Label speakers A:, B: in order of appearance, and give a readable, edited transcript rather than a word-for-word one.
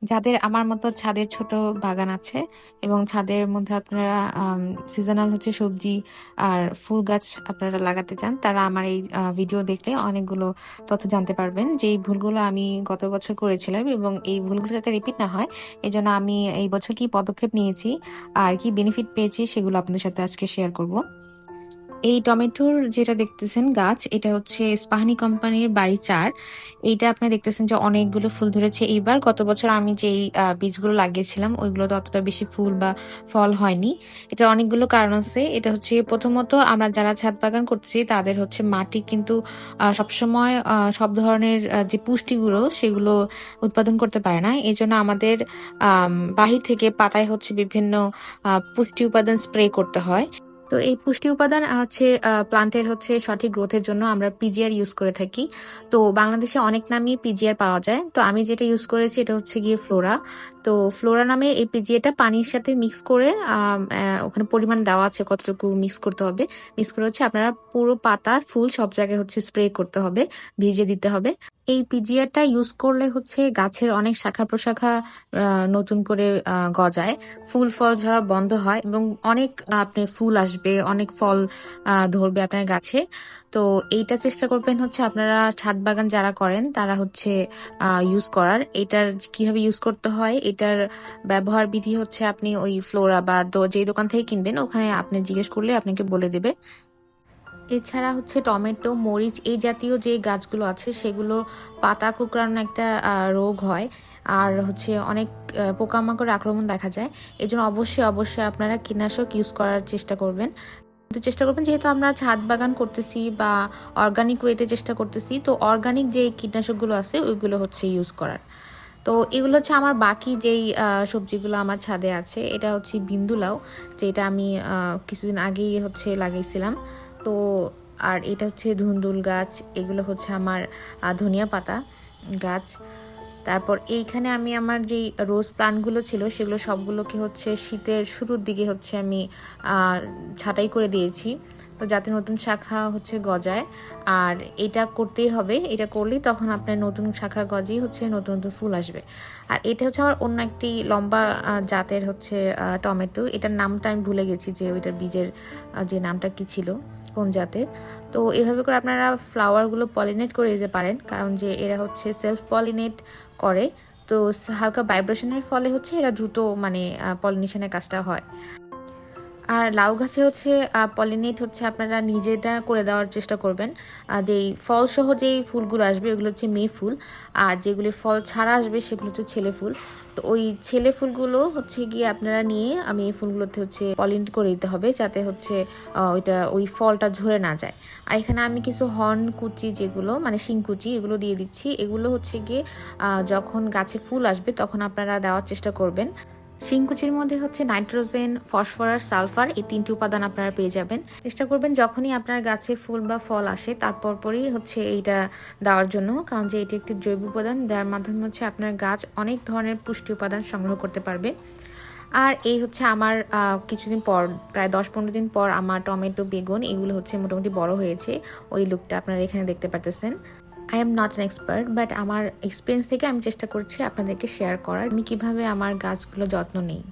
A: যাদের আমার মতো ছাদের ছোট বাগান আছে এবং ছাদের মধ্যে আপনারা সিজনাল হচ্ছে সবজি আর ফুল গাছ আপনারা লাগাতে চান, তারা আমার এই ভিডিও দেখলে অনেকগুলো তথ্য জানতে পারবেন যে এই ভুলগুলো আমি গত বছর করেছিলাম এবং এই ভুলগুলো যাতে রিপিট না হয় এই জন্য আমি এই বছর কি পদক্ষেপ নিয়েছি আর কি বেনিফিট পেয়েছি সেগুলো আপনাদের সাথে আজকে শেয়ার করব। এই টমেটোর যেটা দেখতেছেন গাছ, এটা হচ্ছে স্পাহানি কোম্পানির বাড়ি 4। এইটা আপনি দেখতেছেন যে অনেকগুলো ফুল ধরেছে এইবার। গত বছর আমি যেই বীজগুলো লাগিয়েছিলাম ওইগুলো তো অতটা বেশি ফুল বা ফল হয়নি। এটা অনেকগুলো কারণ আছে। এটা হচ্ছে প্রথমত আমরা যারা ছাদ বাগান করতেছি তাদের হচ্ছে মাটি কিন্তু সবসময় সব ধরনের যে পুষ্টিগুলো সেগুলো উৎপাদন করতে পারে না। এই জন্য আমাদের বাহির থেকে পাতায় হচ্ছে বিভিন্ন পুষ্টি উপাদান স্প্রে করতে হয়। তো এই পুষ্টি উপাদান হচ্ছে প্লান্টের হচ্ছে সঠিক গ্রোথের জন্য আমরা পিজিআর ইউজ করে থাকি। তো বাংলাদেশে অনেক নামই পিজিআর পাওয়া যায়। তো আমি যেটা ইউজ করেছি এটা হচ্ছে গিয়ে ফ্লোরা। তো ফ্লোরা নামে এই পিজিআরটা পানির সাথে মিক্স করে ওখানে পরিমাণ দেওয়া আছে কতটুকু মিক্স করতে হবে। মিক্স করে হচ্ছে আপনারা পুরো পাতা ফুল সব জায়গায় হচ্ছে স্প্রে করতে হবে, ভিজিয়ে দিতে হবে। এই পিজিআরটা ইউজ করলে হচ্ছে গাছের অনেক শাখা প্রশাখা নতুন করে গজায়, ফুল ফল ঝরা বন্ধ হয় এবং অনেক আপনি ফুল আসবে, অনেক ফল ধরবে আপনার গাছে। তো এইটা চেষ্টা করবেন হচ্ছে আপনারা ছাদ বাগান যারা করেন তারা হচ্ছে ইউজ করার। এটার কিভাবে ইউজ করতে হয় এটার ব্যবহার বিধি হচ্ছে আপনি ওই ফ্লোরা বা যেই দোকান থেকে কিনবেন ওখানে আপনি জিজ্ঞেস করলে আপনাকে বলে দেবে। এছাড়া হচ্ছে টমেটো, মরিচ এই জাতীয় যে গাছগুলো আছে সেগুলো পাতা কুঁকড়ানো একটা রোগ হয় আর হচ্ছে অনেক পোকামাকড় আক্রমণ দেখা যায়। এই জন্য অবশ্যই অবশ্যই আপনারা কীটনাশক ইউজ করার চেষ্টা করবেন। তো চেষ্টা করবেন, যেহেতু আমরা ছাদ বাগান করতেছি বা অর্গানিক ওয়েতে চেষ্টা করতেছি, তো অর্গানিক যে কীটনাশকগুলো আছে ওইগুলো হচ্ছে ইউজ করার। তো এগুলো হচ্ছে আমার বাকি যেই সবজিগুলো আমার ছাদে আছে। এটা হচ্ছে বিন্দুলাও, যেটা আমি কিছুদিন আগেই হচ্ছে লাগাইছিলাম। তো আর এটা হচ্ছে ধুন্দুল গাছ, এগুলো হচ্ছে আমার ধনিয়া পাতা গাছ। তারপর এইখানে আমি আমার যেই রোজ প্লান্টগুলো ছিল সেগুলো সবগুলোকে হচ্ছে শীতের শুরুর দিকে হচ্ছে আমি ছাঁটাই করে দিয়েছি, তো যাতে নতুন শাখা হচ্ছে গজায়। আর এটা করতেই হবে, এটা করলেই তখন আপনার নতুন শাখা গজেই হচ্ছে নতুন নতুন ফুল আসবে। আর এটা হচ্ছে আমার অন্য একটি লম্বা জাতের হচ্ছে টমেটো। এটার নামটা আমি ভুলে গেছি যে ওইটার বীজের যে নামটা কি ছিল, কোন জাতের। তো এভাবে করে আপনারা ফ্লাওয়ারগুলো পলিনেট করে দিতে পারেন, কারণ যে এরা হচ্ছে সেলফ পলিনেট করে। তো হালকা ভাইব্রেশনের ফলে হচ্ছে এরা দ্রুত মানে পলিনেশনের কাজটা হয়। আর লাউ গাছে হচ্ছে পলিনেট হচ্ছে আপনারা নিজেটা করে দেওয়ার চেষ্টা করবেন। যেই ফল সহ যেই ফুলগুলো আসবে ওগুলো হচ্ছে মেয়ে ফুল, আর যেগুলি ফল ছাড়া আসবে সেগুলো হচ্ছে ছেলে ফুল। তো ওই ছেলে ফুলগুলো হচ্ছে গিয়ে আপনারা নিয়ে আমি এই ফুলগুলোতে হচ্ছে পলিনেট করে দিতে হবে, যাতে হচ্ছে ওইটা ওই ফলটা ঝরে না যায়। আর এখানে আমি কিছু হর্ন কুচি, যেগুলো মানে শিংকুচি, এগুলো দিয়ে দিচ্ছি। এগুলো হচ্ছে গিয়ে যখন গাছে ফুল আসবে তখন আপনারা দেওয়ার চেষ্টা করবেন। শিংকুচির মধ্যে হচ্ছে নাইট্রোজেন, ফসফরাস, সালফার এই 3টি উপাদান আপনারা পেয়ে যাবেন। চেষ্টা করবেন যখনই আপনার গাছে ফুল বা ফল আসে তারপর পরই হচ্ছে এইটা দেওয়ার জন্য, কারণ যে এটি একটি জৈব উপাদান, দেওয়ার মাধ্যমে হচ্ছে আপনার গাছ অনেক ধরনের পুষ্টি উপাদান সংগ্রহ করতে পারবে। আর এই হচ্ছে আমার কিছুদিন পর, প্রায় 10-15 দিন পর আমার টমেটো, বেগুন এগুলো হচ্ছে মোটামুটি বড় হয়েছে। ওই লুকটা আপনারা এখানে দেখতে পারতেছেন। I am not an expert, but আমার এক্সপিরিয়েন্স থেকে আমি চেষ্টা করছি আপনাদেরকে শেয়ার করার আমি কিভাবে আমার গাছগুলো যত্ন নিই।